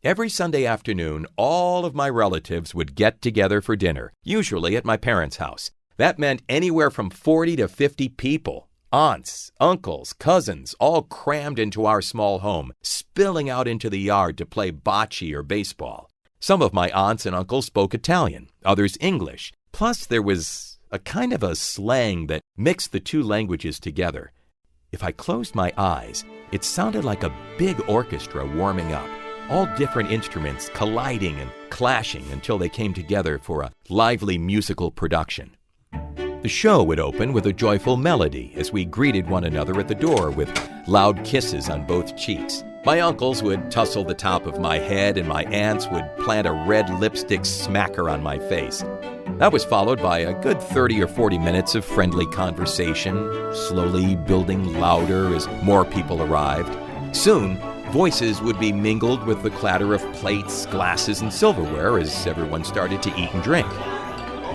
Every Sunday afternoon, all of my relatives would get together for dinner, usually at my parents' house. That meant anywhere from 40 to 50 people. Aunts, uncles, cousins, all crammed into our small home, spilling out into the yard to play bocce or baseball. Some of my aunts and uncles spoke Italian, others English. Plus, there was a kind of a slang that mixed the two languages together. If I closed my eyes, it sounded like a big orchestra warming up, all different instruments colliding and clashing until they came together for a lively musical production. The show would open with a joyful melody as we greeted one another at the door with loud kisses on both cheeks. My uncles would tussle the top of my head and my aunts would plant a red lipstick smacker on my face. That was followed by a good 30 or 40 minutes of friendly conversation, slowly building louder as more people arrived. Soon, voices would be mingled with the clatter of plates, glasses, and silverware as everyone started to eat and drink.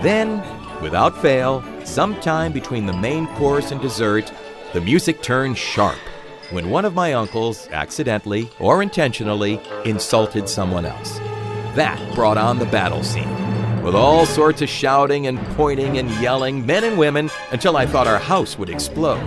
Then, without fail, sometime between the main course and dessert, the music turned sharp when one of my uncles accidentally or intentionally insulted someone else. That brought on the battle scene, with all sorts of shouting and pointing and yelling, men and women, until I thought our house would explode.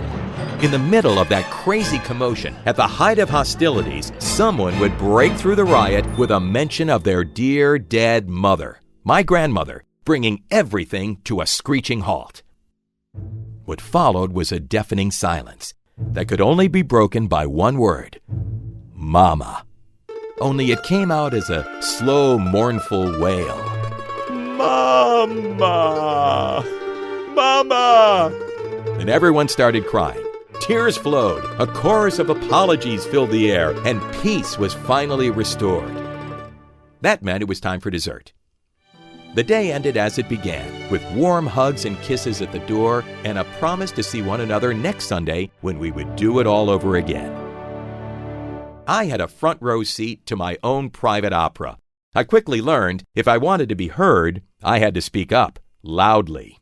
In the middle of that crazy commotion, at the height of hostilities, someone would break through the riot with a mention of their dear dead mother, my grandmother, bringing everything to a screeching halt. What followed was a deafening silence that could only be broken by one word: Mama. Only it came out as a slow, mournful wail. Mama! Mama! And everyone started crying. Tears flowed, a chorus of apologies filled the air, and peace was finally restored. That meant it was time for dessert. The day ended as it began, with warm hugs and kisses at the door and a promise to see one another next Sunday when we would do it all over again. I had a front row seat to my own private opera. I quickly learned if I wanted to be heard, I had to speak up, loudly.